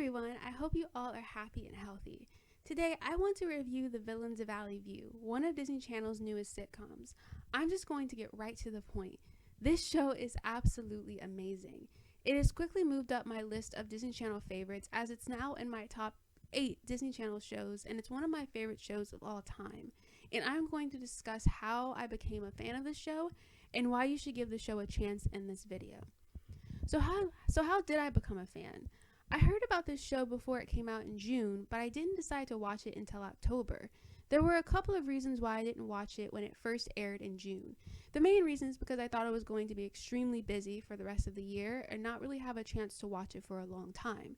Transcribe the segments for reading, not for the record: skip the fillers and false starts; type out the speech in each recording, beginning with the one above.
everyone, I hope you all are happy and healthy. Today, I want to review The Villains of Valley View, one of Disney Channel's newest sitcoms. I'm just going to get right to the point. This show is absolutely amazing. It has quickly moved up my list of Disney Channel favorites as it's now in my top 8 Disney Channel shows, and it's one of my favorite shows of all time. And I'm going to discuss how I became a fan of the show and why you should give the show a chance in this video. So how did I become a fan? I heard about this show before it came out in June, but I didn't decide to watch it until October. There were a couple of reasons why I didn't watch it when it first aired in June. The main reason is because I thought it was going to be extremely busy for the rest of the year and not really have a chance to watch it for a long time.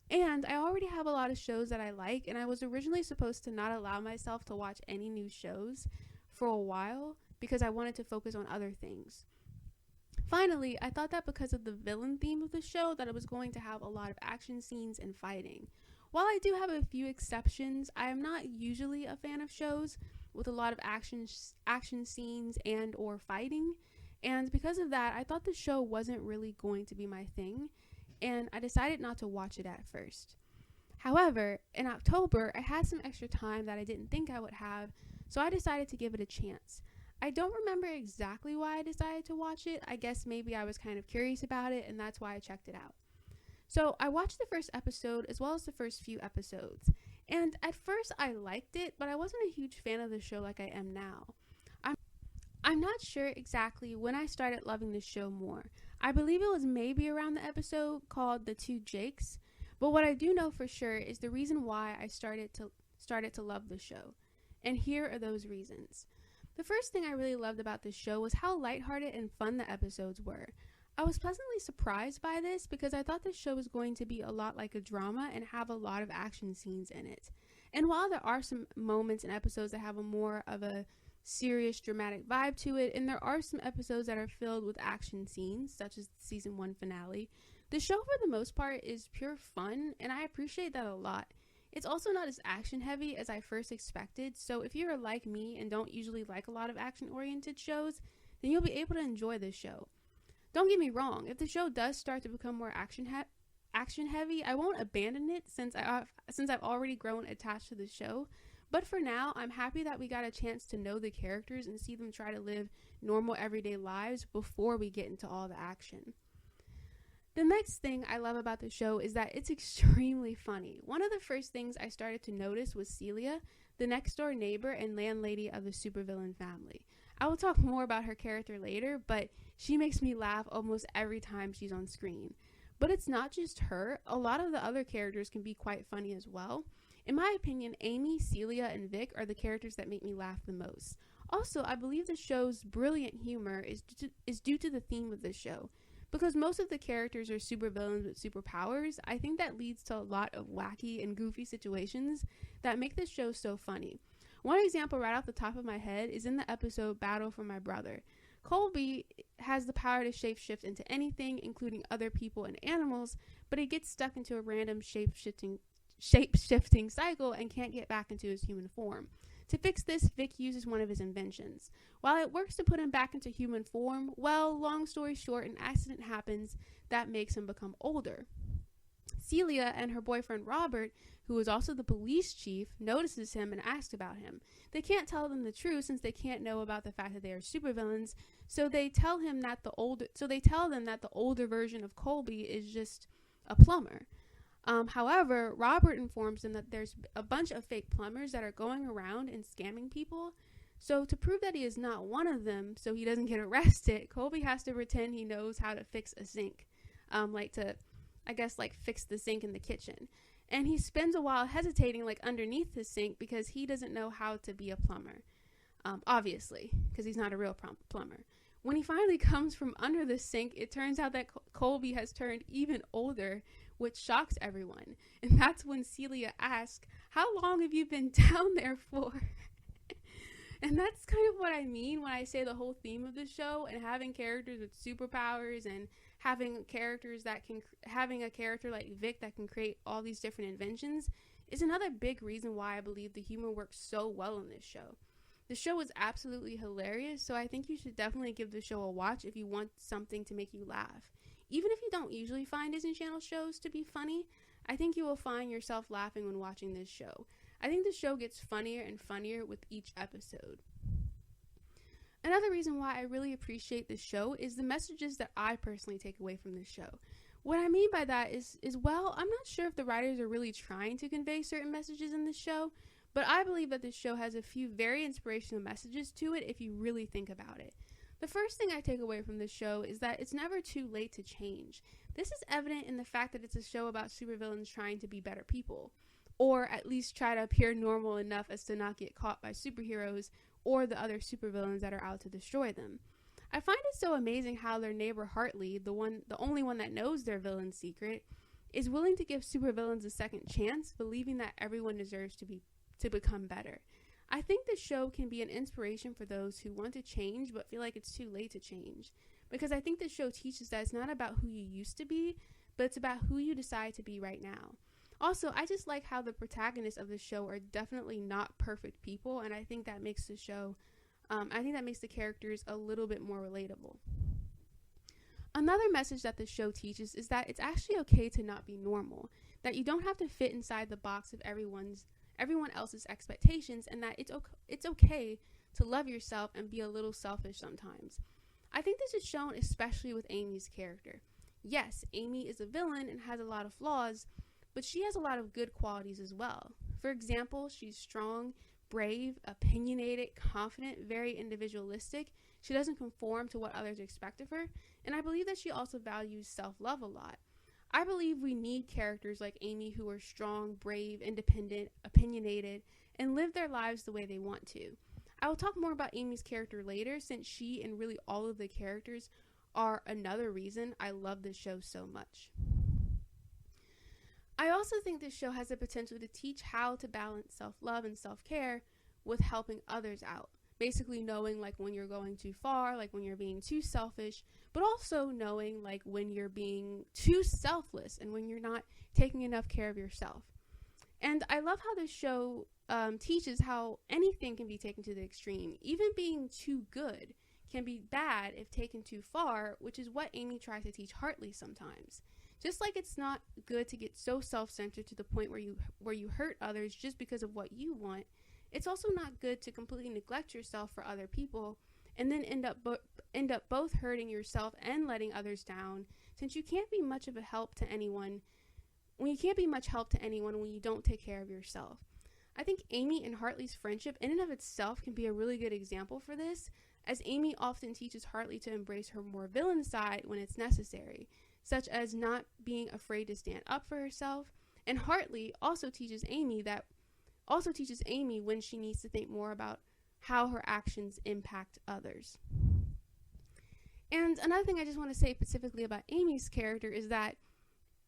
And I already have a lot of shows that I like, and I was originally supposed to not allow myself to watch any new shows for a while because I wanted to focus on other things. Finally, I thought that because of the villain theme of the show that it was going to have a lot of action scenes and fighting. While I do have a few exceptions, I am not usually a fan of shows with a lot of action scenes and or fighting, and because of that, I thought the show wasn't really going to be my thing, and I decided not to watch it at first. However, in October, I had some extra time that I didn't think I would have, so I decided to give it a chance. I don't remember exactly why I decided to watch it. I guess maybe I was kind of curious about it, and that's why I checked it out. So I watched the first episode as well as the first few episodes, and at first I liked it, but I wasn't a huge fan of the show like I am now. I'm not sure exactly when I started loving the show more. I believe it was maybe around the episode called The Two Jakes, but what I do know for sure is the reason why I started to love the show. And here are those reasons. The first thing I really loved about this show was how lighthearted and fun the episodes were. I was pleasantly surprised by this because I thought this show was going to be a lot like a drama and have a lot of action scenes in it. And while there are some moments and episodes that have a more of a serious dramatic vibe to it, and there are some episodes that are filled with action scenes, such as the season 1 finale, the show for the most part is pure fun, and I appreciate that a lot. It's also not as action heavy as I first expected, so if you're like me and don't usually like a lot of action oriented shows, then you'll be able to enjoy this show. Don't get me wrong, if the show does start to become more action heavy, I won't abandon it since I've already grown attached to the show, but for now, I'm happy that we got a chance to know the characters and see them try to live normal everyday lives before we get into all the action. The next thing I love about the show is that it's extremely funny. One of the first things I started to notice was Celia, the next door neighbor and landlady of the supervillain family. I will talk more about her character later, but she makes me laugh almost every time she's on screen. But it's not just her, a lot of the other characters can be quite funny as well. In my opinion, Amy, Celia, and Vic are the characters that make me laugh the most. Also, I believe the show's brilliant humor is due to the theme of the show. Because most of the characters are supervillains with superpowers, I think that leads to a lot of wacky and goofy situations that make this show so funny. One example right off the top of my head is in the episode Battle for My Brother. Colby has the power to shapeshift into anything, including other people and animals, but he gets stuck into a random shape-shifting cycle and can't get back into his human form. To fix this, Vic uses one of his inventions. While it works to put him back into human form, well, long story short, an accident happens that makes him become older. Celia and her boyfriend Robert, who is also the police chief, notices him and asks about him. They can't tell them the truth since they can't know about the fact that they are supervillains, so they tell them that the older version of Colby is just a plumber. However, Robert informs them that there's a bunch of fake plumbers that are going around and scamming people. So to prove that he is not one of them, so he doesn't get arrested, Colby has to pretend he knows how to fix a sink. Fix the sink in the kitchen. And he spends a while hesitating underneath the sink because he doesn't know how to be a plumber. Obviously, because he's not a real plumber. When he finally comes from under the sink, it turns out that Colby has turned even older, which shocks everyone. And that's when Celia asks, "How long have you been down there for?" And that's kind of what I mean when I say the whole theme of the show and having characters with superpowers and having a character like Vic that can create all these different inventions is another big reason why I believe the humor works so well in this show. The show is absolutely hilarious, so I think you should definitely give the show a watch if you want something to make you laugh. Even if you don't usually find Disney Channel shows to be funny, I think you will find yourself laughing when watching this show. I think the show gets funnier and funnier with each episode. Another reason why I really appreciate this show is the messages that I personally take away from this show. What I mean by that is well, I'm not sure if the writers are really trying to convey certain messages in this show, but I believe that this show has a few very inspirational messages to it if you really think about it. The first thing I take away from this show is that it's never too late to change. This is evident in the fact that it's a show about supervillains trying to be better people, or at least try to appear normal enough as to not get caught by superheroes or the other supervillains that are out to destroy them. I find it so amazing how their neighbor Hartley, the only one that knows their villain's secret, is willing to give supervillains a second chance, believing that everyone deserves to become better. I think the show can be an inspiration for those who want to change but feel like it's too late to change, because I think the show teaches that it's not about who you used to be, but it's about who you decide to be right now. Also, I just like how the protagonists of the show are definitely not perfect people, and I think that makes the show, the characters a little bit more relatable. Another message that the show teaches is that it's actually okay to not be normal, that you don't have to fit inside the box of everyone else's expectations, and that it's okay to love yourself and be a little selfish sometimes. I think this is shown especially with Amy's character. Yes, Amy is a villain and has a lot of flaws, but she has a lot of good qualities as well. For example, she's strong, brave, opinionated, confident, very individualistic. She doesn't conform to what others expect of her, and I believe that she also values self-love a lot. I believe we need characters like Amy who are strong, brave, independent, opinionated, and live their lives the way they want to. I will talk more about Amy's character later, since she and really all of the characters are another reason I love this show so much. I also think this show has the potential to teach how to balance self-love and self-care with helping others out. Basically knowing like when you're going too far, like when you're being too selfish, but also knowing like when you're being too selfless and when you're not taking enough care of yourself. And I love how this show teaches how anything can be taken to the extreme. Even being too good can be bad if taken too far, which is what Amy tries to teach Hartley sometimes. Just like it's not good to get so self-centered to the point where you hurt others just because of what you want, it's also not good to completely neglect yourself for other people and then end up both hurting yourself and letting others down, since you can't be much of a help to anyone when you don't take care of yourself. I think Amy and Hartley's friendship in and of itself can be a really good example for this, as Amy often teaches Hartley to embrace her more villain side when it's necessary, such as not being afraid to stand up for herself, and Hartley also teaches Amy when she needs to think more about how her actions impact others. And another thing I just want to say specifically about Amy's character is that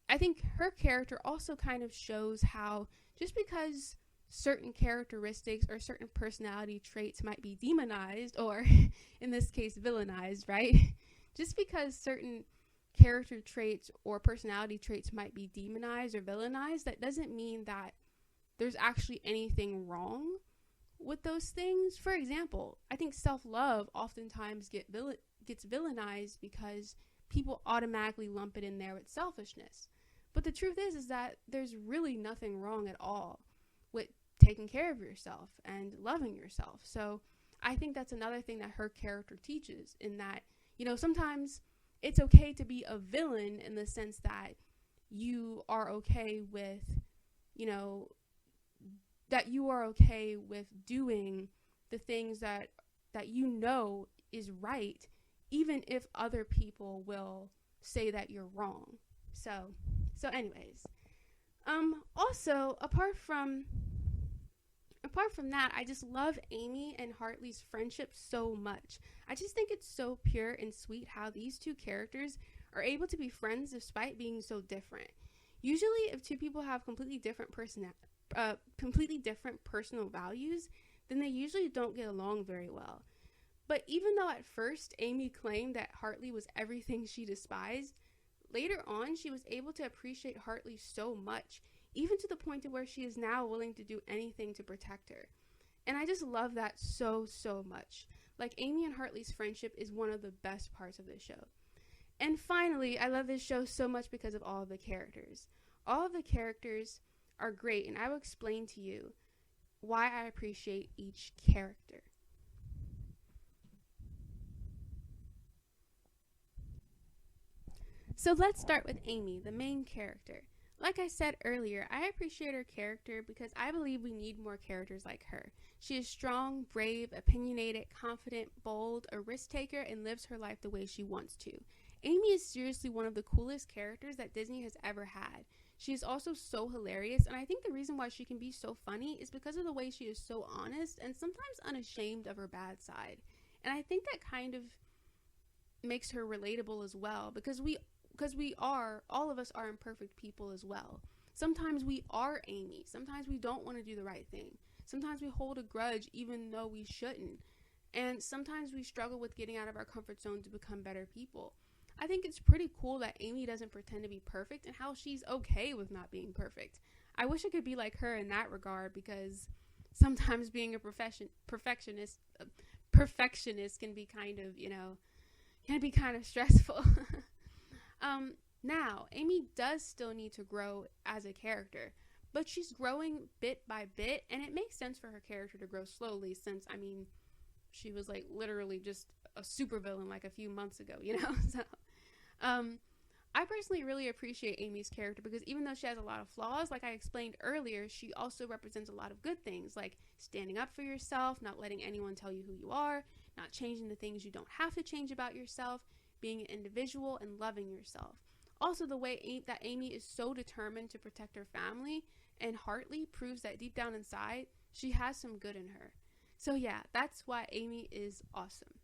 I think her character also kind of shows how just because certain characteristics or certain personality traits might be demonized, or in this case villainized, right? Just because certain character traits or personality traits might be demonized or villainized, that doesn't mean that there's actually anything wrong with those things. For example, I think self-love oftentimes gets villainized because people automatically lump it in there with selfishness. But the truth is that there's really nothing wrong at all with taking care of yourself and loving yourself. So I think that's another thing that her character teaches, in that, sometimes it's okay to be a villain in the sense that you are okay with, that you are okay with doing the things that is right, even if other people will say that you're wrong. So anyways, also apart from that, I just love Amy and Hartley's friendship so much. I just think it's so pure and sweet how these two characters are able to be friends despite being so different. Usually, if two people have completely different personal values, then they usually don't get along very well. But even though at first Amy claimed that Hartley was everything she despised, later on she was able to appreciate Hartley so much, even to the point to where she is now willing to do anything to protect her. And I just love that so much. Like, Amy and Hartley's friendship is one of the best parts of this show. And finally, I love this show so much because of all of the characters. All of the characters are great, and I will explain to you why I appreciate each character. So let's start with Amy, the main character. Like I said earlier, I appreciate her character because I believe we need more characters like her. She is strong, brave, opinionated, confident, bold, a risk taker, and lives her life the way she wants to. Amy is seriously one of the coolest characters that Disney has ever had. She is also so hilarious, and I think the reason why she can be so funny is because of the way she is so honest and sometimes unashamed of her bad side. And I think that kind of makes her relatable as well, because all of us are imperfect people as well. Sometimes we are Amy. Sometimes we don't want to do the right thing. Sometimes we hold a grudge even though we shouldn't. And sometimes we struggle with getting out of our comfort zone to become better people. I think it's pretty cool that Amy doesn't pretend to be perfect and how she's okay with not being perfect. I wish I could be like her in that regard, because sometimes being a perfectionist can be kind of stressful. Now, Amy does still need to grow as a character, but she's growing bit by bit, and it makes sense for her character to grow slowly since, she was like literally just a supervillain like a few months ago, So, I personally really appreciate Amy's character because even though she has a lot of flaws, like I explained earlier, she also represents a lot of good things, like standing up for yourself, not letting anyone tell you who you are, not changing the things you don't have to change about yourself, being an individual, and loving yourself. Also, the way that Amy is so determined to protect her family and Hartley proves that deep down inside, she has some good in her. So yeah, that's why Amy is awesome.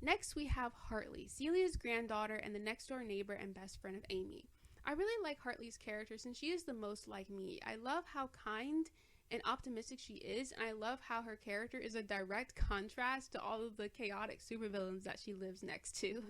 Next, we have Hartley, Celia's granddaughter and the next door neighbor and best friend of Amy. I really like Hartley's character since she is the most like me. I love how kind and optimistic she is, and I love how her character is a direct contrast to all of the chaotic supervillains that she lives next to.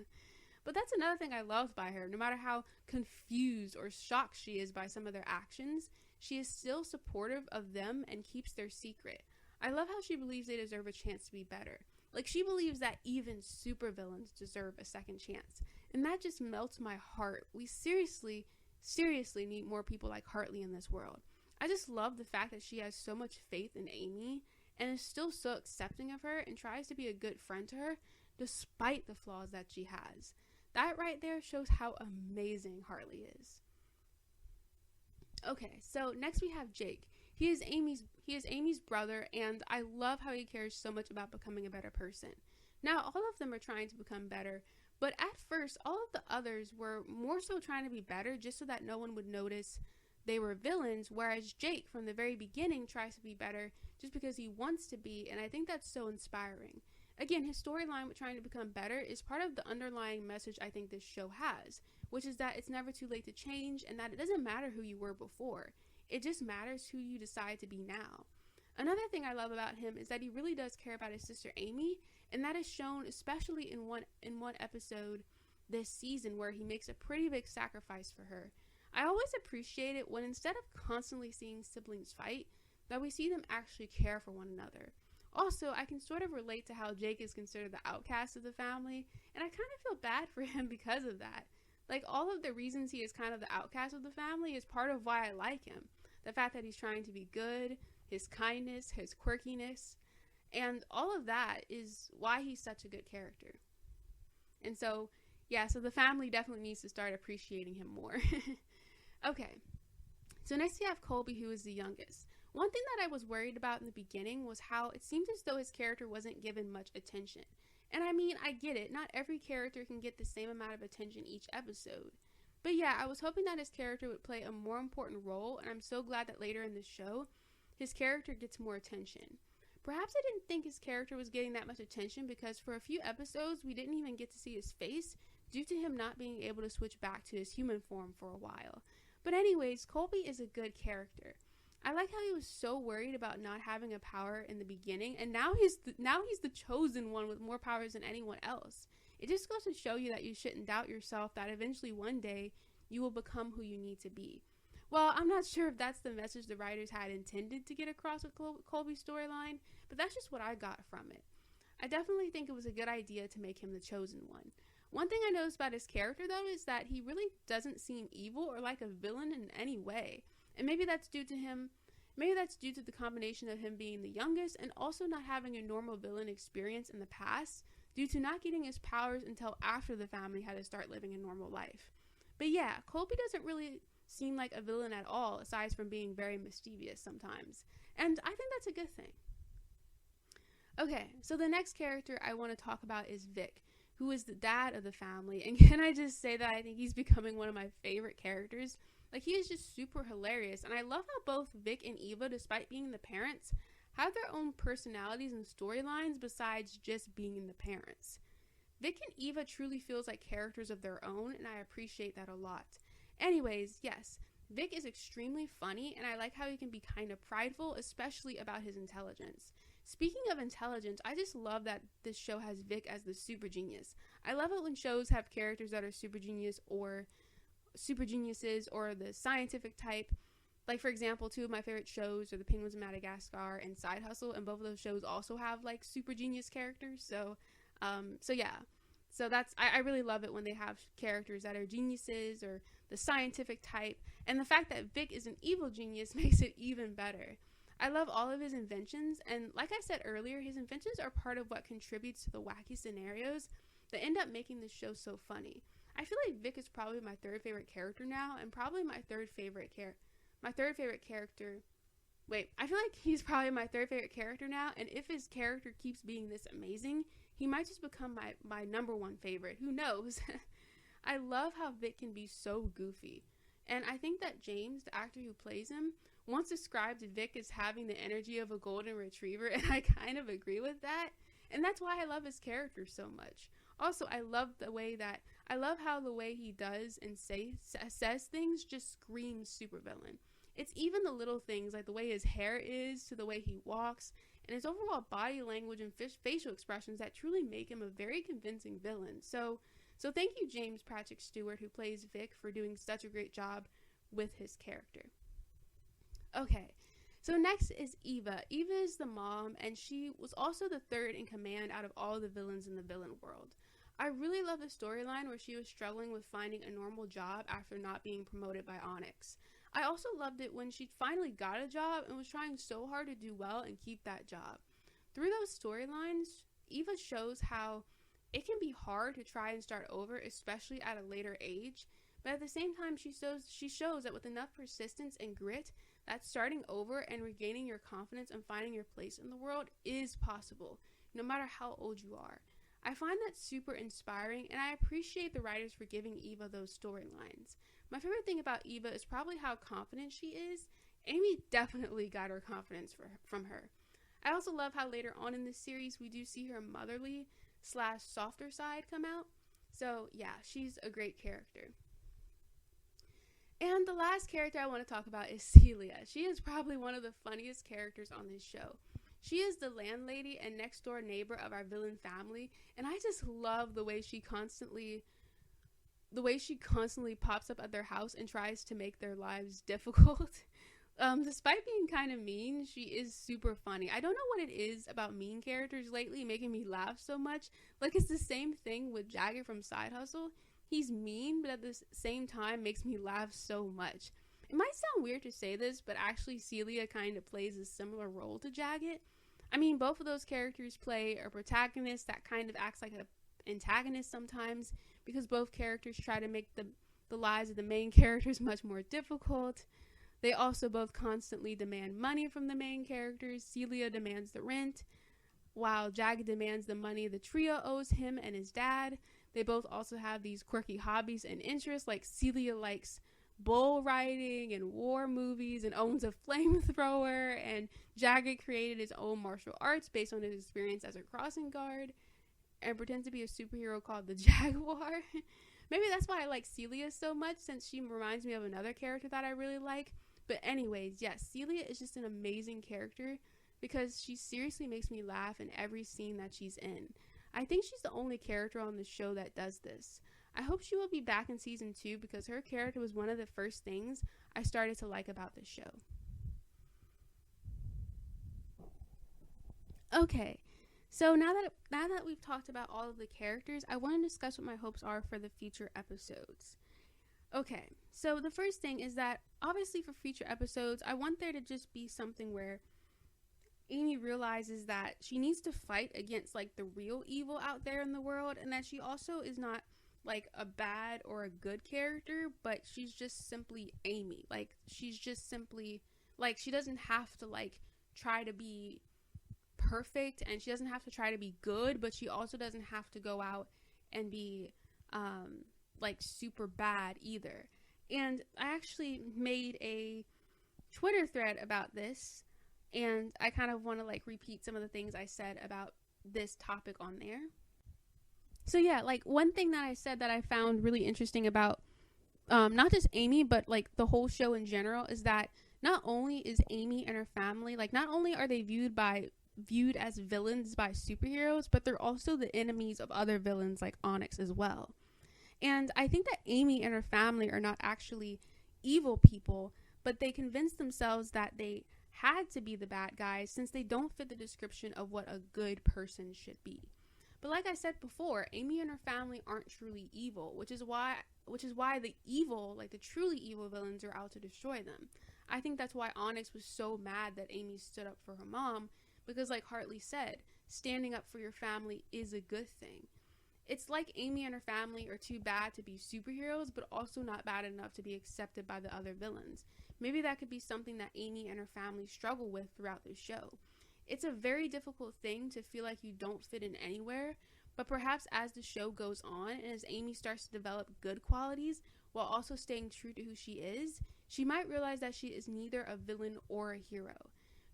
But that's another thing I love by her. No matter how confused or shocked she is by some of their actions, she is still supportive of them and keeps their secret. I love how she believes they deserve a chance to be better. Like, she believes that even supervillains deserve a second chance. And that just melts my heart. We seriously need more people like Hartley in this world. I just love the fact that she has so much faith in Amy and is still so accepting of her and tries to be a good friend to her despite the flaws that she has. That right there shows how amazing Hartley is. Okay, so next we have Jake. He is Amy's brother, and I love how he cares so much about becoming a better person. Now, all of them are trying to become better, but at first, all of the others were more so trying to be better just so that no one would notice they were villains, whereas Jake, from the very beginning, tries to be better just because he wants to be, and I think that's so inspiring. Again, his storyline with trying to become better is part of the underlying message I think this show has, which is that it's never too late to change and that it doesn't matter who you were before. It just matters who you decide to be now. Another thing I love about him is that he really does care about his sister Amy, and that is shown especially in one episode this season where he makes a pretty big sacrifice for her. I always appreciate it when instead of constantly seeing siblings fight, that we see them actually care for one another. Also, I can sort of relate to how Jake is considered the outcast of the family, and I kind of feel bad for him because of that. Like, all of the reasons he is kind of the outcast of the family is part of why I like him. The fact that he's trying to be good, his kindness, his quirkiness, and all of that is why he's such a good character. And so, yeah, so the family definitely needs to start appreciating him more. Okay, so next we have Colby, who is the youngest. One thing that I was worried about in the beginning was how it seemed as though his character wasn't given much attention. And I mean, I get it, not every character can get the same amount of attention each episode. But yeah, I was hoping that his character would play a more important role, and I'm so glad that later in the show, his character gets more attention. Perhaps I didn't think his character was getting that much attention because for a few episodes, we didn't even get to see his face due to him not being able to switch back to his human form for a while. But anyways, Colby is a good character. I like how he was so worried about not having a power in the beginning, and now he's the chosen one with more powers than anyone else. It just goes to show you that you shouldn't doubt yourself, that eventually one day you will become who you need to be. Well, I'm not sure if that's the message the writers had intended to get across with Colby's storyline, but that's just what I got from it. I definitely think it was a good idea to make him the chosen one. One thing I noticed about his character, though, is that he really doesn't seem evil or like a villain in any way. And maybe that's due to the combination of him being the youngest and also not having a normal villain experience in the past due to not getting his powers until after the family had to start living a normal life. But yeah, Colby doesn't really seem like a villain at all, aside from being very mischievous sometimes. And I think that's a good thing. Okay, so the next character I want to talk about is Vic, who is the dad of the family. And can I just say that I think he's becoming one of my favorite characters? Like, he is just super hilarious. And I love how both Vic and Eva, despite being the parents, have their own personalities and storylines besides just being the parents. Vic and Eva truly feels like characters of their own, and I appreciate that a lot. Anyways, yes, Vic is extremely funny, and I like how he can be kind of prideful, especially about his intelligence. Speaking of intelligence, I just love that this show has Vic as the super genius. I love it when shows have characters that are super geniuses or the scientific type. Like, for example, two of my favorite shows are The Penguins of Madagascar and Side Hustle, and both of those shows also have like super genius characters. So that's I really love it when they have characters that are geniuses or the scientific type, and the fact that Vic is an evil genius makes it even better. I love all of his inventions, and like I said earlier, his inventions are part of what contributes to the wacky scenarios that end up making the show so funny. I feel like Vic is probably my third favorite character now, and probably my third favorite character. Wait, I feel like he's probably my third favorite character now, and if his character keeps being this amazing, he might just become my number one favorite. Who knows? I love how Vic can be so goofy. And I think that James, the actor who plays him, once described Vic as having the energy of a golden retriever, and I kind of agree with that. And that's why I love his character so much. Also, I love how the way he does and says things just screams supervillain. It's even the little things, like the way his hair is, to the way he walks, and his overall body language and facial expressions that truly make him a very convincing villain. So thank you, James Patrick Stewart, who plays Vic, for doing such a great job with his character. Okay, so next is Eva. Eva is the mom, and she was also the third in command out of all the villains in the villain world. I really love the storyline where she was struggling with finding a normal job after not being promoted by Onyx. I also loved it when she finally got a job and was trying so hard to do well and keep that job. Through those storylines, Eva shows how it can be hard to try and start over, especially at a later age, but at the same time she shows that with enough persistence and grit, that starting over and regaining your confidence and finding your place in the world is possible, no matter how old you are. I find that super inspiring, and I appreciate the writers for giving Eva those storylines. My favorite thing about Eva is probably how confident she is. Amy definitely got her confidence from her. I also love how later on in this series we do see her motherly / softer side come out. So yeah, she's a great character. And the last character I want to talk about is Celia. She is probably one of the funniest characters on this show. She is the landlady and next door neighbor of our villain family, and I just love the way she constantly pops up at their house and tries to make their lives difficult. Despite being kind of mean, she is super funny. I don't know what it is about mean characters lately making me laugh so much. Like, it's the same thing with Jagged from Side Hustle. He's mean, but at the same time makes me laugh so much. It might sound weird to say this, but actually Celia kind of plays a similar role to Jagged. I mean, both of those characters play a protagonist that kind of acts like an antagonist sometimes, because both characters try to make the lives of the main characters much more difficult. They also both constantly demand money from the main characters. Celia demands the rent, while Jagged demands the money the trio owes him and his dad. They both also have these quirky hobbies and interests, like Celia likes bull riding and war movies and owns a flamethrower, and Jagged created his own martial arts based on his experience as a crossing guard and pretends to be a superhero called the Jaguar. Maybe that's why I like Celia so much, since she reminds me of another character that I really like. But anyways, yes, Celia is just an amazing character because she seriously makes me laugh in every scene that she's in. I think she's the only character on the show that does this. I hope she will be back in season 2 because her character was one of the first things I started to like about the show. Okay, So now that we've talked about all of the characters, I want to discuss what my hopes are for the future episodes. Okay, so the first thing is that obviously for future episodes, I want there to just be something where Amy realizes that she needs to fight against like the real evil out there in the world, and that she also is not like a bad or a good character, but she's just simply Amy. Like she's just simply like she doesn't have to like try to be perfect, and she doesn't have to try to be good, but she also doesn't have to go out and be like super bad either. And I actually made a Twitter thread about this, and I kind of want to like repeat some of the things I said about this topic on there. So yeah, like one thing that I said that I found really interesting about not just Amy, but like the whole show in general, is that not only is Amy and her family, like not only are they viewed as villains by superheroes, but they're also the enemies of other villains like Onyx as well. And I think that Amy and her family are not actually evil people, but they convince themselves that they had to be the bad guys since they don't fit the description of what a good person should be. But like I said before, Amy and her family aren't truly evil, which is why the evil, like the truly evil villains, are out to destroy them. I think that's why Onyx was so mad that Amy stood up for her mom, because like Hartley said, standing up for your family is a good thing. It's like Amy and her family are too bad to be superheroes, but also not bad enough to be accepted by the other villains. Maybe that could be something that Amy and her family struggle with throughout the show. It's a very difficult thing to feel like you don't fit in anywhere, but perhaps as the show goes on and as Amy starts to develop good qualities while also staying true to who she is, she might realize that she is neither a villain or a hero.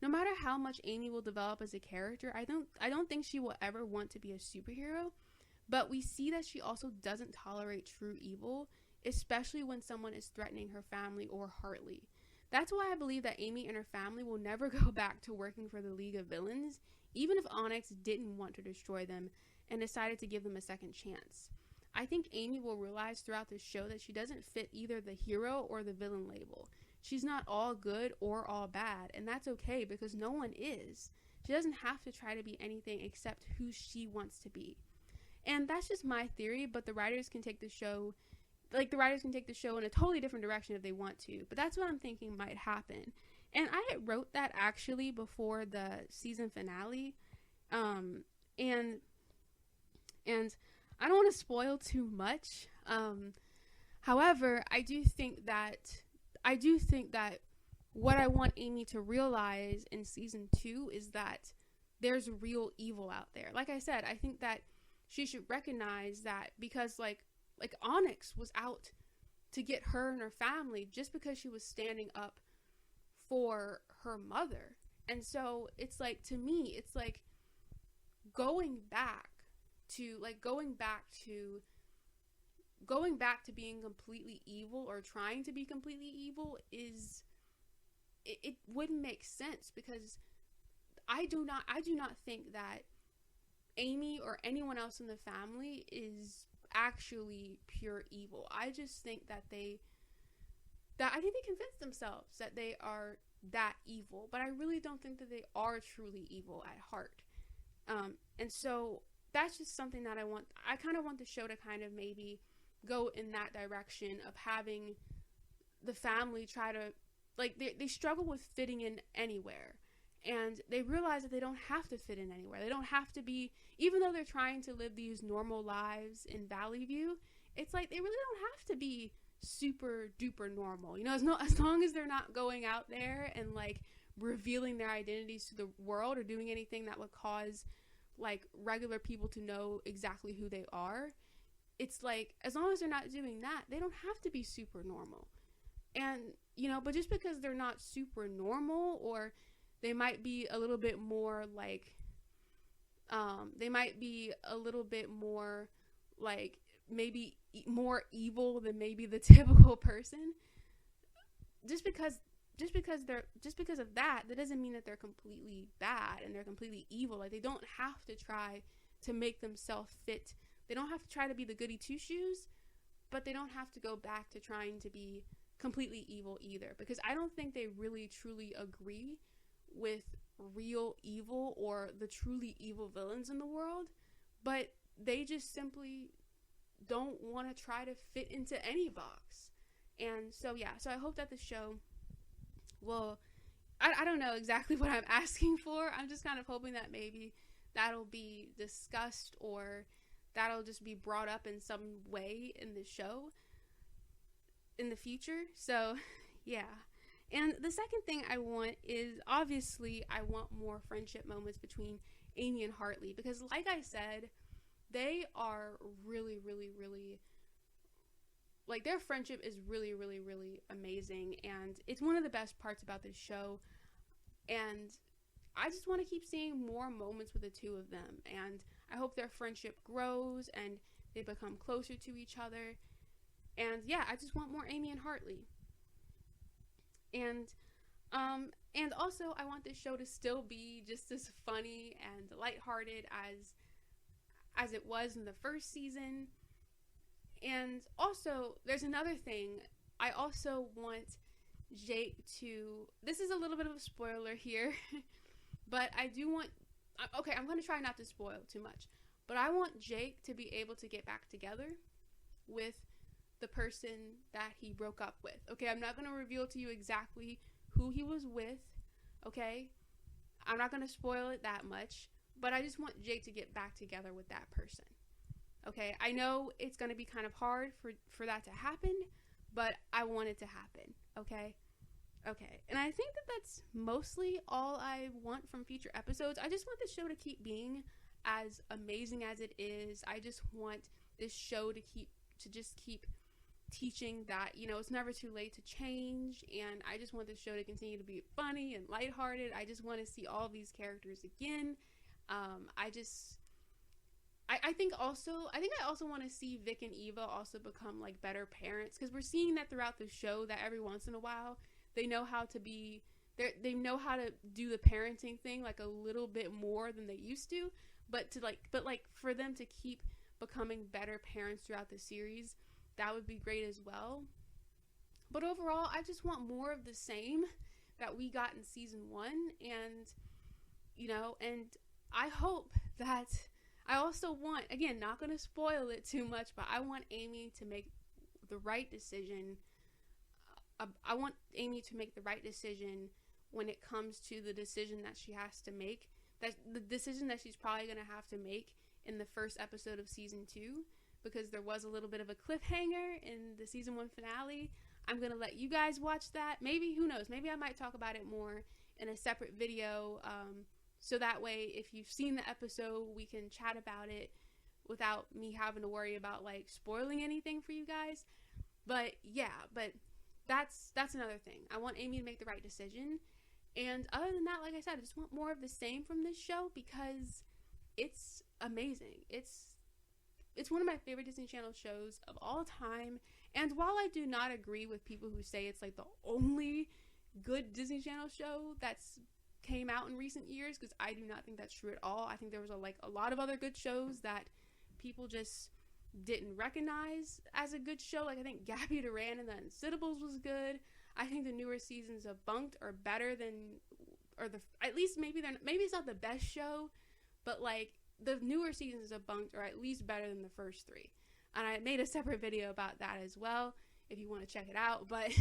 No matter how much Amy will develop as a character, I don't think she will ever want to be a superhero, but we see that she also doesn't tolerate true evil, especially when someone is threatening her family or Hartley. That's why I believe that Amy and her family will never go back to working for the League of Villains, even if Onyx didn't want to destroy them and decided to give them a second chance. I think Amy will realize throughout the show that she doesn't fit either the hero or the villain label. She's not all good or all bad, and that's okay because no one is. She doesn't have to try to be anything except who she wants to be. And that's just my theory, but the writers can take the show in a totally different direction if they want to. But that's what I'm thinking might happen. And I wrote that actually before the season finale. And I don't want to spoil too much. However, I do think that what I want Amy to realize in season 2 is that there's real evil out there. Like I said, I think that she should recognize that because like Onyx was out to get her and her family just because she was standing up for her mother. And so it's like, to me, it's like going back to being completely evil or trying to be completely evil is it wouldn't make sense, because I do not think that Amy or anyone else in the family is actually pure evil. I just think that I think they convince themselves that they are that evil, but I really don't think that they are truly evil at heart. And so that's just something that I kind of want the show to kind of maybe go in that direction of having the family try to, like, they struggle with fitting in anywhere. And they realize that they don't have to fit in anywhere. They don't have to be, even though they're trying to live these normal lives in Valley View, it's like they really don't have to be super duper normal. You know, as long as they're not going out there and like revealing their identities to the world or doing anything that would cause like regular people to know exactly who they are. It's like, as long as they're not doing that, they don't have to be super normal. And, you know, but just because they're not super normal, or they might be a little bit more like, maybe more evil than maybe the typical person. Just because of that doesn't mean that they're completely bad and they're completely evil. Like, they don't have to try to make themselves fit. They don't have to try to be the goody two shoes, but they don't have to go back to trying to be completely evil either, because I don't think they really truly agree with real evil or the truly evil villains in the world, but they just simply don't want to try to fit into any box. And so so I hope that the show will, I don't know exactly what I'm asking for. I'm just kind of hoping that maybe that'll be discussed or that'll just be brought up in some way in the show in the future. So and the second thing I want is, obviously, I want more friendship moments between Amy and Hartley, because like I said, they are really, really, really, like, their friendship is really, really, really amazing, and it's one of the best parts about this show, and I just want to keep seeing more moments with the two of them, and I hope their friendship grows and they become closer to each other, and I just want more Amy and Hartley. And also I want this show to still be just as funny and lighthearted as it was in the first season. And also, there's another thing. I also want Jake to, this is a little bit of a spoiler here, but I do want, okay, I'm going to try not to spoil too much, but I want Jake to be able to get back together with the person that he broke up with. Okay, I'm not going to reveal to you exactly who he was with, okay? I'm not going to spoil it that much, but I just want Jake to get back together with that person. Okay, I know it's going to be kind of hard for that to happen, but I want it to happen, okay? Okay, and I think that that's mostly all I want from future episodes. I just want the show to keep being as amazing as it is. I just want this show to just keep teaching that, it's never too late to change, and I just want this show to continue to be funny and lighthearted. I just want to see all these characters again. I think I also want to see Vic and Eva also become like better parents, because we're seeing that throughout the show, that every once in a while they know how to do the parenting thing like a little bit more than they used to, but for them to keep becoming better parents throughout the series, that would be great as well. But overall, I just want more of the same that we got in season 1, and and I hope that, I also want, again, not going to spoil it too much, but I want Amy to make the right decision. I want Amy to make the right decision when it comes to the decision that she has to make, that the decision that she's probably going to have to make in the first episode of season 2, because there was a little bit of a cliffhanger in the season 1 finale. I'm going to let you guys watch that. Maybe, who knows, maybe I might talk about it more in a separate video, so that way, if you've seen the episode, we can chat about it without me having to worry about like spoiling anything for you guys. But that's another thing. I want Amy to make the right decision. And other than that, like I said, I just want more of the same from this show, because it's amazing. It's one of my favorite Disney Channel shows of all time. And while I do not agree with people who say it's like the only good Disney Channel show that's came out in recent years, because I do not think that's true at all. I think there was a lot of other good shows that people just didn't recognize as a good show. Like, I think Gabby Duran and the Unsittables was good. I think the newer seasons of Bunked are better than, at least maybe it's not the best show, but like the newer seasons of Bunked are at least better than the first 3. And I made a separate video about that as well, if you want to check it out. But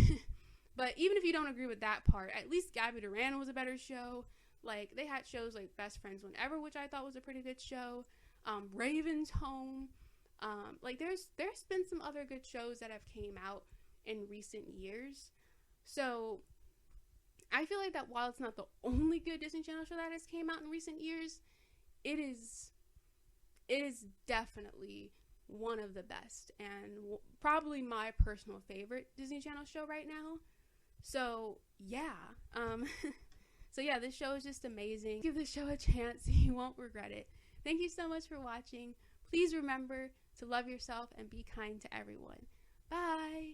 But even if you don't agree with that part, at least Gabby Duran was a better show. Like, they had shows like Best Friends Whenever, which I thought was a pretty good show. Raven's Home. Like, there's been some other good shows that have came out in recent years. So I feel like that while it's not the only good Disney Channel show that has came out in recent years, it is definitely one of the best and probably my personal favorite Disney Channel show right now. So yeah, this show is just amazing. Give the show a chance, you won't regret it. Thank you so much for watching. Please remember to love yourself and be kind to everyone. Bye.